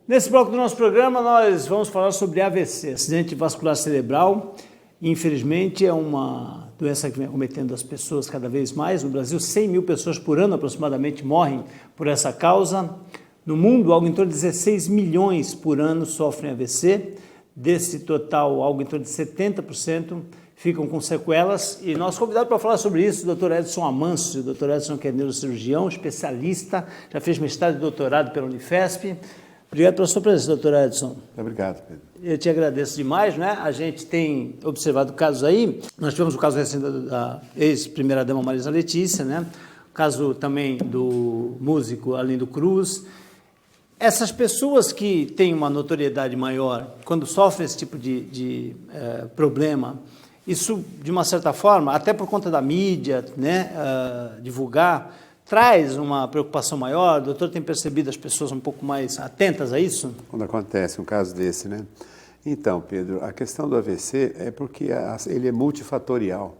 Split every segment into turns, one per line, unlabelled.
Nesse bloco do nosso programa, nós vamos falar sobre AVC, acidente vascular cerebral. Infelizmente, é uma doença que vem acometendo as pessoas cada vez mais. No Brasil, 100 mil pessoas por ano aproximadamente morrem por essa causa. No mundo, algo em torno de 16 milhões por ano sofrem AVC. Desse total, algo em torno de 70% ficam com sequelas. E nosso convidado para falar sobre isso, o Dr. Edson Amâncio. O Dr. Edson, que é neurocirurgião, especialista, já fez mestrado e doutorado pela Unifesp. Obrigado pela sua presença, doutor Edson.
Obrigado, Pedro.
Eu te agradeço demais, né? A gente tem observado casos aí. Nós tivemos o caso recente da ex-primeira-dama Marisa Letícia, né? O caso também do músico Arlindo Cruz. Essas pessoas que têm uma notoriedade maior, quando sofrem esse tipo de problema, isso, de uma certa forma, até por conta da mídia, né, divulgar, traz uma preocupação maior? O doutor tem percebido as pessoas um pouco mais atentas a isso?
Quando acontece um caso desse, né? Então, Pedro, a questão do AVC é porque ele é multifatorial.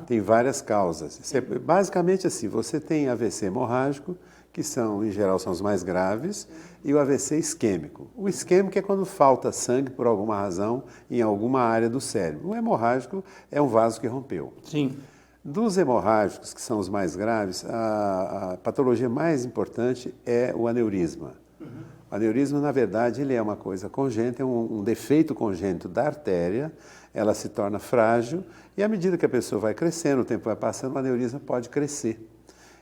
Tem várias causas. Basicamente assim, você tem AVC hemorrágico, que são, em geral, são os mais graves, e o AVC isquêmico. O isquêmico é quando falta sangue por alguma razão em alguma área do cérebro. O hemorrágico é um vaso que rompeu.
Sim. Dos
hemorrágicos, que são os mais graves, a patologia mais importante é o aneurisma. O aneurisma, na verdade, ele é uma coisa congênita, é um defeito congênito da artéria, ela se torna frágil, e à medida que a pessoa vai crescendo, o tempo vai passando, o aneurisma pode crescer.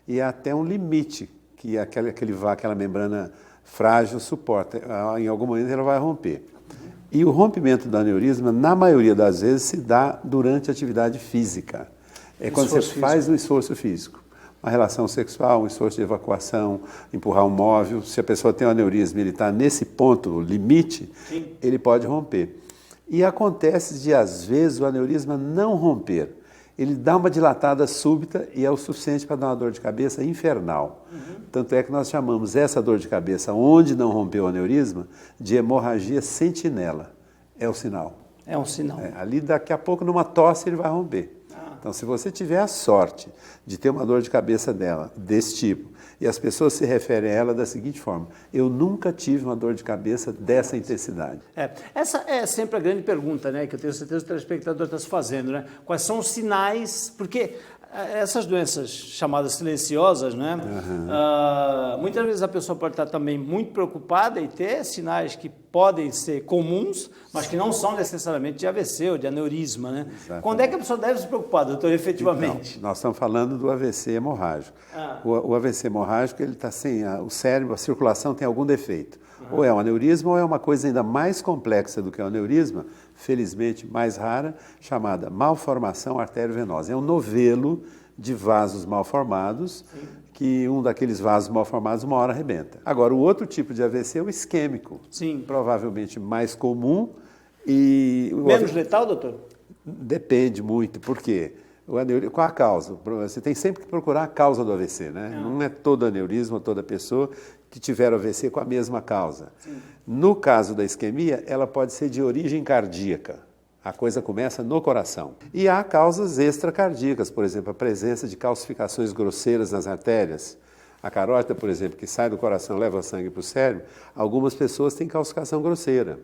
E há até um limite que aquela membrana frágil suporta. Em algum momento ela vai romper. E o rompimento do aneurisma, na maioria das vezes, se dá durante a atividade física. É quando você faz um esforço físico. Uma relação sexual, um esforço de evacuação, empurrar um móvel. Se a pessoa tem um aneurisma e ele está nesse ponto limite, sim, ele pode romper. E acontece de, às vezes, o aneurisma não romper. Ele dá uma dilatada súbita e é o suficiente para dar uma dor de cabeça infernal. Tanto é que nós chamamos essa dor de cabeça, onde não rompeu o aneurisma, de hemorragia sentinela. É o sinal.
É um sinal.
Ali, daqui a pouco, numa tosse, ele vai romper. Então, se você tiver a sorte de ter uma dor de cabeça desse tipo, e as pessoas se referem a ela da seguinte forma: eu nunca tive uma dor de cabeça dessa intensidade.
Essa é sempre a grande pergunta, né, que eu tenho certeza que o telespectador está se fazendo, né? Quais são os sinais? Porque essas doenças chamadas silenciosas, né? Muitas vezes a pessoa pode estar também muito preocupada e ter sinais que podem ser comuns, mas que não são necessariamente de AVC ou de aneurisma, né? Exatamente. Quando é que a pessoa deve se preocupar, doutor, efetivamente?
Então, nós estamos falando do AVC hemorrágico. O AVC hemorrágico, ele está sem o cérebro, a circulação tem algum defeito. Ou é um aneurisma ou é uma coisa ainda mais complexa do que o aneurisma, felizmente mais rara, chamada malformação arteriovenosa. É um novelo de vasos mal formados, que um daqueles vasos mal formados uma hora arrebenta. Agora, o outro tipo de AVC é o isquêmico.
Sim.
Provavelmente mais comum e...
Menos letal, doutor?
Depende muito. Por quê? Qual a causa? Você tem sempre que procurar a causa do AVC, né? Não é todo aneurisma, toda pessoa que tiver AVC com a mesma causa. Sim. No caso da isquemia, ela pode ser de origem cardíaca. A coisa começa no coração. E há causas extracardíacas, por exemplo, a presença de calcificações grosseiras nas artérias. A carótida, por exemplo, que sai do coração e leva sangue para o cérebro, algumas pessoas têm calcificação grosseira.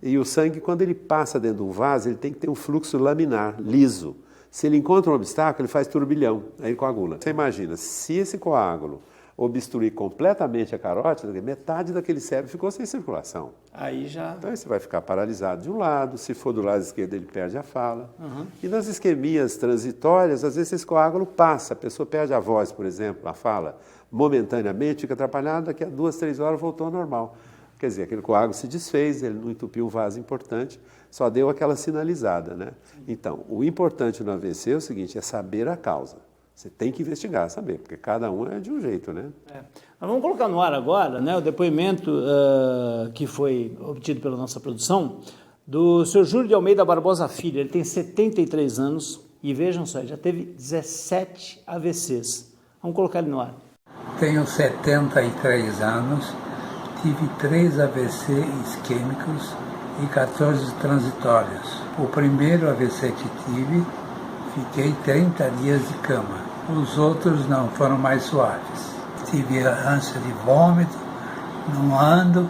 E o sangue, quando ele passa dentro de um vaso, ele tem que ter um fluxo laminar, liso. Se ele encontra um obstáculo, ele faz turbilhão, aí ele coagula. Você imagina, se esse coágulo obstruir completamente a carótida, metade daquele cérebro ficou sem circulação.
Aí já...
Então, você vai ficar paralisado de um lado, se for do lado esquerdo, ele perde a fala. E nas isquemias transitórias, às vezes esse coágulo passa, a pessoa perde a voz, por exemplo, a fala, momentaneamente, fica atrapalhada, daqui a 2, 3 horas voltou ao normal. Quer dizer, aquele coágulo se desfez, ele não entupiu um vaso importante, só deu aquela sinalizada, né? Então, o importante no AVC é o seguinte, é saber a causa. Você tem que investigar, saber, porque cada um é de um jeito, né?
Nós vamos colocar no ar agora, né, o depoimento que foi obtido pela nossa produção do Sr. Júlio de Almeida Barbosa Filho. Ele tem 73 anos e, vejam só, já teve 17 AVCs. Vamos colocar ele no ar.
Tenho 73 anos, tive 3 AVC isquêmicos e 14 transitórios. O primeiro AVC que tive, fiquei 30 dias de cama. Os outros não, foram mais suaves. Tive ânsia de vômito, não ando,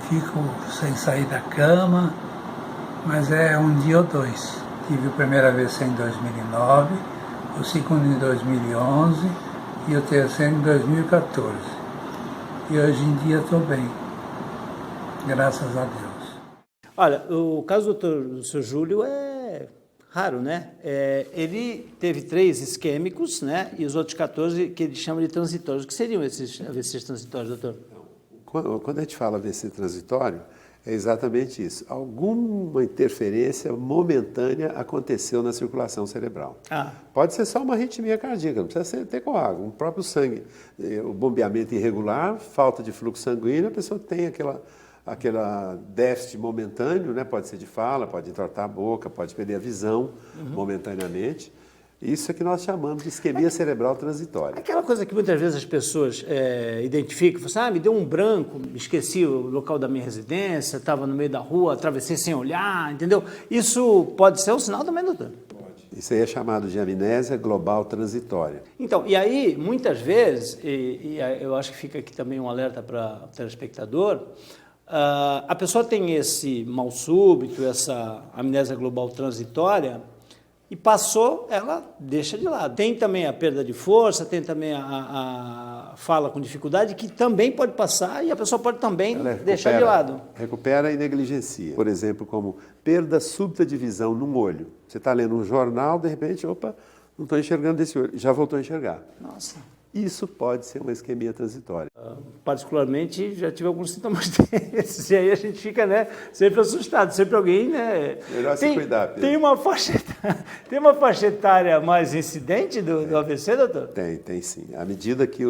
fico sem sair da cama, mas é um dia ou dois. Tive o primeiro AVC em 2009, o segundo em 2011 e o terceiro em 2014. E hoje em dia estou bem, graças a Deus.
Olha, o caso do Sr. Júlio é raro, né? Ele teve 3 isquêmicos, né? E os outros 14 que ele chama de transitórios. O que seriam esses AVCs transitórios, doutor?
Quando a gente fala AVC transitório, é exatamente isso. Alguma interferência momentânea aconteceu na circulação cerebral. Pode ser só uma arritmia cardíaca, não precisa ter coágulo, o próprio sangue. O bombeamento irregular, falta de fluxo sanguíneo, a pessoa tem aquela déficit momentâneo, né? Pode ser de fala, pode entortar a boca, pode perder a visão momentaneamente. Isso é que nós chamamos de isquemia cerebral transitória.
Aquela coisa que muitas vezes as pessoas identificam, falam assim, me deu um branco, esqueci o local da minha residência, estava no meio da rua, atravessei sem olhar, entendeu? Isso pode ser um sinal também, doutor?
Pode. Isso aí é chamado de amnésia global transitória.
Então, e aí, muitas vezes, e eu acho que fica aqui também um alerta para o telespectador, a pessoa tem esse mal súbito, essa amnésia global transitória, e passou, ela deixa de lado. Tem também a perda de força, tem também a fala com dificuldade, que também pode passar e a pessoa pode também deixar de lado.
Recupera e negligencia. Por exemplo, como perda súbita de visão num olho. Você está lendo um jornal, de repente, opa, não estou enxergando desse olho, já voltou a enxergar.
Nossa.
Isso pode ser uma isquemia transitória.
Particularmente, já tive alguns sintomas desses, e aí a gente fica, né, sempre assustado, sempre alguém, né...
Melhor se cuidar, Pedro.
Tem uma faixa etária mais incidente do AVC, doutor?
Tem sim. À medida que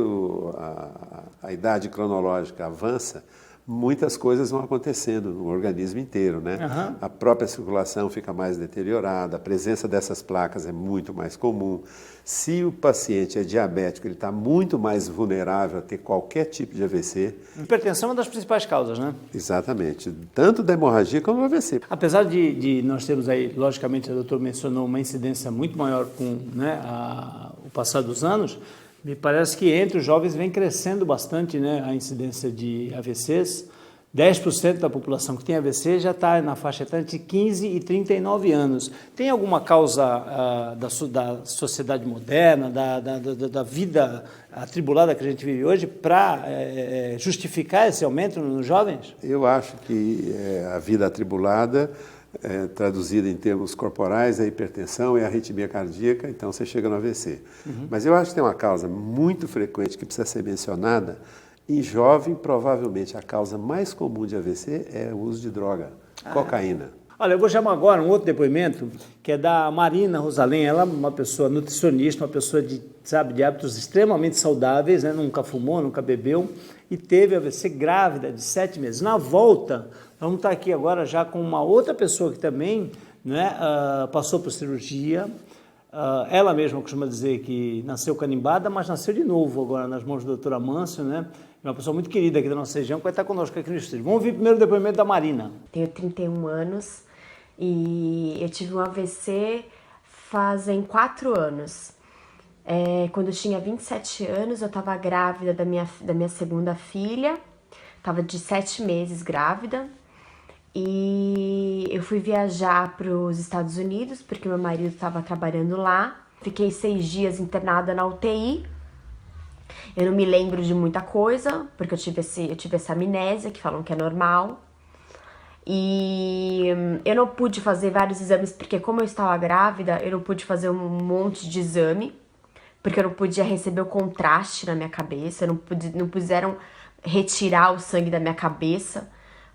a idade cronológica avança, muitas coisas vão acontecendo no organismo inteiro, né? A própria circulação fica mais deteriorada, a presença dessas placas é muito mais comum. Se o paciente é diabético, ele está muito mais vulnerável a ter qualquer tipo de AVC.
Hipertensão é uma das principais causas, né?
Exatamente, tanto da hemorragia como do AVC.
Apesar de nós termos aí, logicamente, o doutor mencionou uma incidência muito maior com, né, o passar dos anos, me parece que entre os jovens vem crescendo bastante, né, a incidência de AVCs. 10% da população que tem AVC já está na faixa etária de 15 e 39 anos. Tem alguma causa da sociedade moderna, da vida atribulada que a gente vive hoje, para justificar esse aumento nos jovens?
Eu acho que a vida atribulada, traduzida em termos corporais, é a hipertensão e a arritmia cardíaca, então você chega no AVC. Mas eu acho que tem uma causa muito frequente que precisa ser mencionada. Em jovem, provavelmente, a causa mais comum de AVC é o uso de droga, cocaína.
Olha, eu vou chamar agora um outro depoimento, que é da Marina Rosalém. Ela é uma pessoa nutricionista, uma pessoa de hábitos extremamente saudáveis, né? Nunca fumou, nunca bebeu, e teve AVC grávida de 7 meses. Na volta, vamos estar aqui agora já com uma outra pessoa que também, né, passou por cirurgia. Ela mesma costuma dizer que nasceu canimbada, mas nasceu de novo agora nas mãos do Dr. Amâncio, né? Uma pessoa muito querida aqui da nossa região, que vai estar conosco aqui no estúdio. Vamos ouvir primeiro o depoimento da Marina.
Tenho 31 anos e eu tive um AVC fazem 4 anos. Quando eu tinha 27 anos, eu estava grávida da minha segunda filha, estava de 7 meses grávida, e eu fui viajar para os Estados Unidos, porque meu marido estava trabalhando lá. Fiquei 6 dias internada na UTI. Eu não me lembro de muita coisa, porque eu tive essa amnésia, que falam que é normal. E eu não pude fazer vários exames, porque como eu estava grávida, eu não pude fazer um monte de exame, porque eu não podia receber o contraste na minha cabeça, não puderam retirar o sangue da minha cabeça,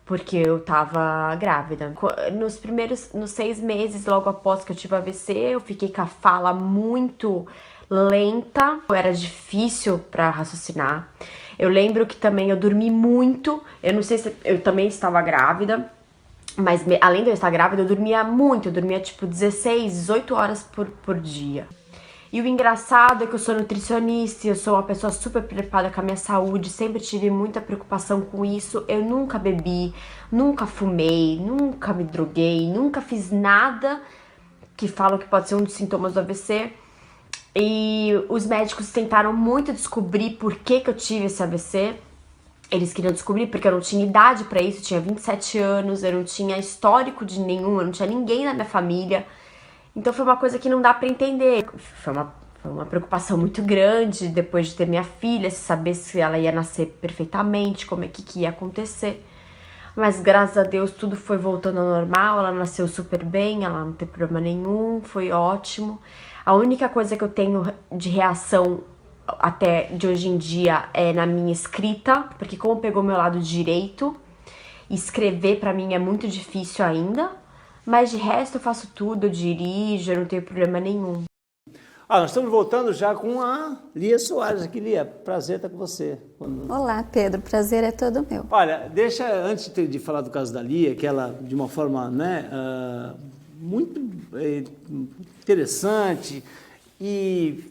porque eu estava grávida. Nos 6 meses, logo após que eu tive AVC, eu fiquei com a fala muito lenta, era difícil para raciocinar. Eu lembro que também eu dormi muito, eu não sei se eu também estava grávida, mas além de eu estar grávida, eu dormia muito, eu dormia tipo 16, 18 horas por dia. E o engraçado é que eu sou nutricionista, eu sou uma pessoa super preocupada com a minha saúde, sempre tive muita preocupação com isso. Eu nunca bebi, nunca fumei, nunca me droguei, nunca fiz nada que falam que pode ser um dos sintomas do AVC. E os médicos tentaram muito descobrir por que eu tive esse AVC. Eles queriam descobrir porque eu não tinha idade pra isso, eu tinha 27 anos, eu não tinha histórico de nenhum, eu não tinha ninguém na minha família. Então foi uma coisa que não dá pra entender. Foi uma preocupação muito grande depois de ter minha filha, saber se ela ia nascer perfeitamente, como é que ia acontecer. Mas graças a Deus tudo foi voltando ao normal, ela nasceu super bem, ela não teve problema nenhum, foi ótimo. A única coisa que eu tenho de reação até de hoje em dia é na minha escrita, porque como pegou meu lado direito, escrever pra mim é muito difícil ainda, mas de resto eu faço tudo, eu dirijo, eu não tenho problema nenhum.
Nós estamos voltando já com a Lia Soares aqui. Lia, prazer estar com você.
Olá, Pedro, prazer é todo meu.
Olha, deixa, antes de falar do caso da Lia, que ela, de uma forma muito interessante e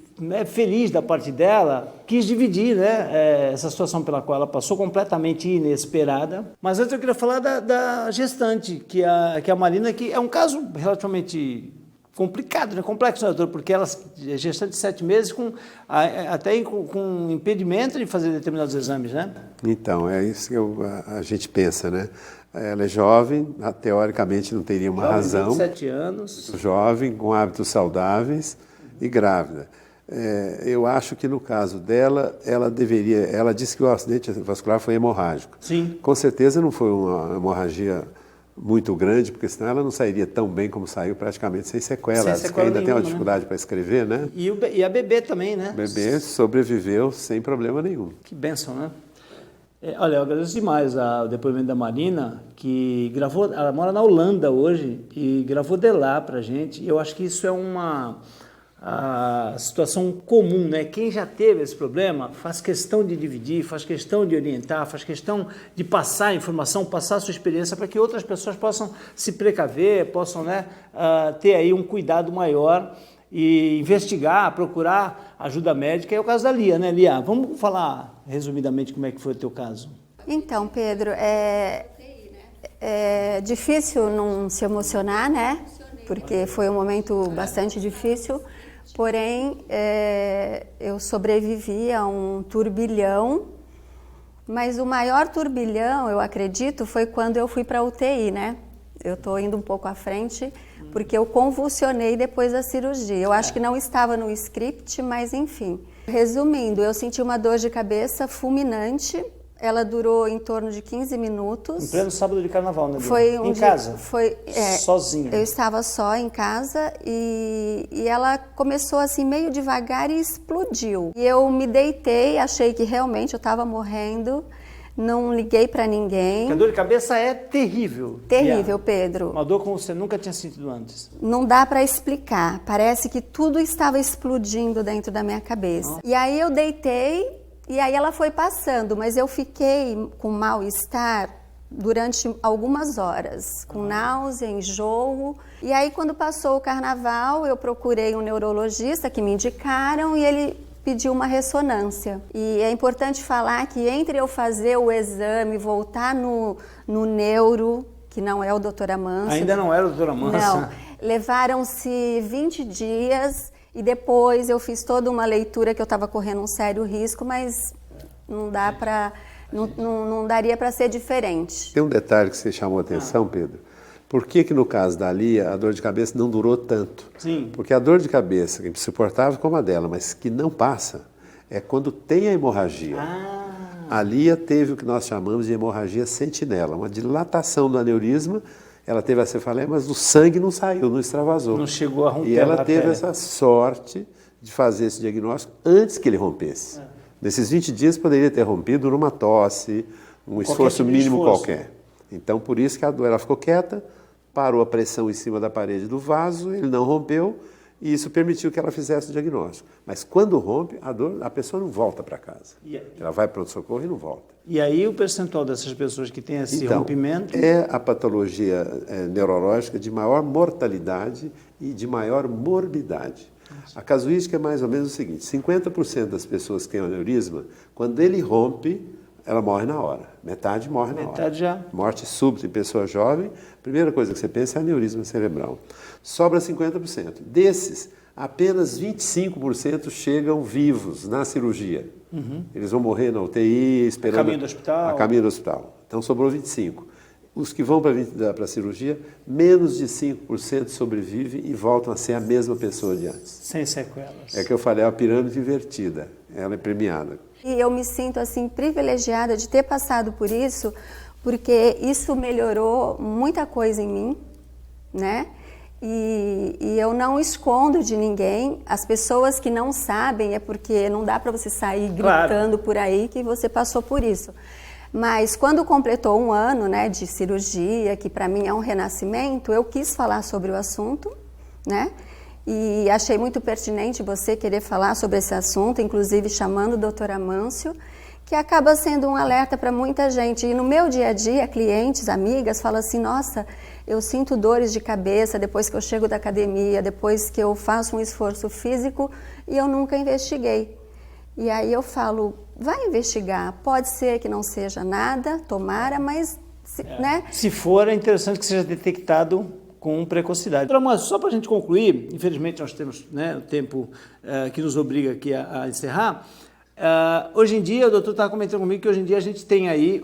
feliz da parte dela, quis dividir essa situação pela qual ela passou, completamente inesperada. Mas antes eu queria falar da gestante, que é a Marina, que é um caso relativamente complicado, complexo, doutor, porque ela é gestante de 7 meses, até com impedimento de fazer determinados exames, né?
Então, é isso que a gente pensa, né? Ela é jovem, teoricamente não teria uma razão.
27 anos.
Jovem, com hábitos saudáveis e grávida. Eu acho que no caso dela, ela disse que o acidente vascular foi hemorrágico.
Sim.
Com certeza não foi uma hemorragia muito grande, porque senão ela não sairia tão bem como saiu, praticamente sem sequela. Sem sequela ainda nenhuma, tem uma dificuldade para escrever, né?
E a bebê também, né?
O bebê sobreviveu sem problema nenhum.
Que bênção, né? Olha, eu agradeço demais o depoimento da Marina, que gravou, ela mora na Holanda hoje, e gravou de lá pra gente. Eu acho que isso é uma situação comum, né? Quem já teve esse problema faz questão de dividir, faz questão de orientar, faz questão de passar a informação, passar a sua experiência para que outras pessoas possam se precaver, possam ter aí um cuidado maior e investigar, procurar ajuda médica. É o caso da Lia, né, Lia? Vamos falar resumidamente como é que foi o teu caso.
Então, Pedro, é difícil não se emocionar, né? Porque foi um momento bastante difícil. Porém, eu sobrevivi a um turbilhão, mas o maior turbilhão, eu acredito, foi quando eu fui para a UTI, né? Eu estou indo um pouco à frente, porque eu convulsionei depois da cirurgia. Eu acho que não estava no script, mas enfim. Resumindo, eu senti uma dor de cabeça fulminante. Ela durou em torno de 15 minutos.
Em pleno sábado de carnaval, né?
Foi
em casa?
Sozinha. Eu estava só em casa e ela começou assim meio devagar e explodiu. E eu me deitei, achei que realmente eu estava morrendo, não liguei para ninguém.
Porque a dor de cabeça é terrível.
Terrível, Pedro.
Uma dor como você nunca tinha sentido antes.
Não dá para explicar, parece que tudo estava explodindo dentro da minha cabeça. E aí eu deitei. E aí ela foi passando, mas eu fiquei com mal-estar durante algumas horas, com náusea, enjoo. E aí quando passou o carnaval, eu procurei um neurologista que me indicaram e ele pediu uma ressonância. E é importante falar que entre eu fazer o exame, voltar no neuro, que não é o Dr. Amâncio.
Ainda não era o Dr. Amâncio.
Não, levaram-se 20 dias. E depois eu fiz toda uma leitura que eu estava correndo um sério risco, mas não daria para ser diferente.
Tem um detalhe que você chamou a atenção, Pedro. Por que no caso da Lia a dor de cabeça não durou tanto?
Sim.
Porque a dor de cabeça, que é insuportável como a dela, mas que não passa, é quando tem a hemorragia. A Lia teve o que nós chamamos de hemorragia sentinela, uma dilatação do aneurisma. Ela teve a cefaleia, mas o sangue não saiu, não extravasou.
Não chegou a romper.
E ela teve essa sorte de fazer esse diagnóstico antes que ele rompesse. Nesses 20 dias poderia ter rompido numa tosse, um esforço mínimo qualquer. Então, por isso que ela ficou quieta, parou a pressão em cima da parede do vaso, ele não rompeu, e isso permitiu que ela fizesse o diagnóstico. Mas quando rompe, a pessoa não volta para casa. Ela vai para o pronto-socorro e não volta.
E aí o percentual dessas pessoas que têm esse rompimento...
É a patologia neurológica de maior mortalidade e de maior morbidade. A casuística é mais ou menos o seguinte: 50% das pessoas que têm aneurisma, quando ele rompe, ela morre na hora. Metade morre na hora.
Metade já.
Morte súbita em pessoa jovem, primeira coisa que você pensa é aneurisma cerebral. Sobra 50%. Desses, apenas 25% chegam vivos na cirurgia. Eles vão morrer na UTI, esperando...
A caminho do hospital.
A caminho do hospital. Então, sobrou 25%. Os que vão para a cirurgia, menos de 5% sobrevivem e voltam a ser a mesma pessoa de antes.
Sem sequelas.
É que eu falei, é uma pirâmide invertida. Ela é premiada.
E eu me sinto assim privilegiada de ter passado por isso, porque isso melhorou muita coisa em mim, né? E eu não escondo de ninguém. As pessoas que não sabem é porque não dá para você sair gritando por aí que você passou por isso. Mas quando completou 1 ano, né, de cirurgia, que para mim é um renascimento, eu quis falar sobre o assunto, né? E achei muito pertinente você querer falar sobre esse assunto, inclusive chamando o Dr. Amâncio, que acaba sendo um alerta para muita gente. E no meu dia a dia, clientes, amigas, falam assim, nossa, eu sinto dores de cabeça depois que eu chego da academia, depois que eu faço um esforço físico e eu nunca investiguei. E aí eu falo, vai investigar, pode ser que não seja nada, tomara, mas, né?
Se for, é interessante que seja detectado com precocidade. Mas só para a gente concluir, infelizmente nós temos, né, o tempo que nos obriga aqui a encerrar. Hoje em dia, o doutor estava comentando comigo que hoje em dia a gente tem aí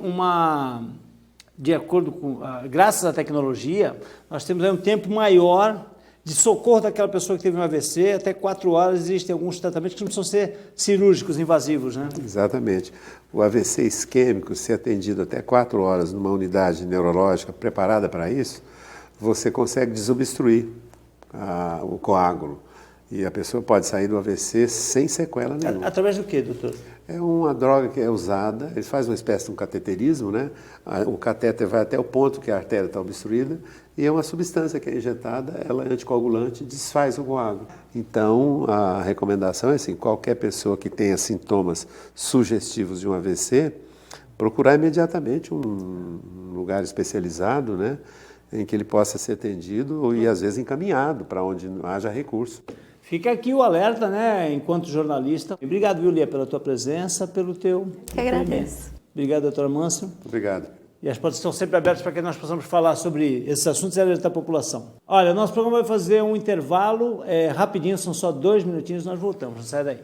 de acordo com, graças à tecnologia, nós temos aí um tempo maior de socorro daquela pessoa que teve um AVC, até 4 horas. Existem alguns tratamentos que não precisam ser cirúrgicos, invasivos, né?
Exatamente. O AVC isquêmico, se atendido até 4 horas numa unidade neurológica preparada para isso, você consegue desobstruir o coágulo. E a pessoa pode sair do AVC sem sequela nenhuma.
Através do quê, doutor?
É uma droga que é usada, eles fazem uma espécie de um cateterismo, né? O catéter vai até o ponto que a artéria está obstruída e é uma substância que é injetada, ela é anticoagulante, desfaz o coágulo. Então, a recomendação é assim, qualquer pessoa que tenha sintomas sugestivos de um AVC, procurar imediatamente um lugar especializado, né? Em que ele possa ser atendido e, às vezes, encaminhado para onde haja recurso.
Fica aqui o alerta, né, enquanto jornalista. Obrigado, Lia, pela tua presença, pelo teu...
Que agradeço.
Obrigado, doutor Amâncio.
Obrigado.
E as portas estão sempre abertas para que nós possamos falar sobre esses assuntos e alertar a população. Olha, nosso programa vai fazer um intervalo rapidinho, são só 2 minutinhos, nós voltamos, não sai daí.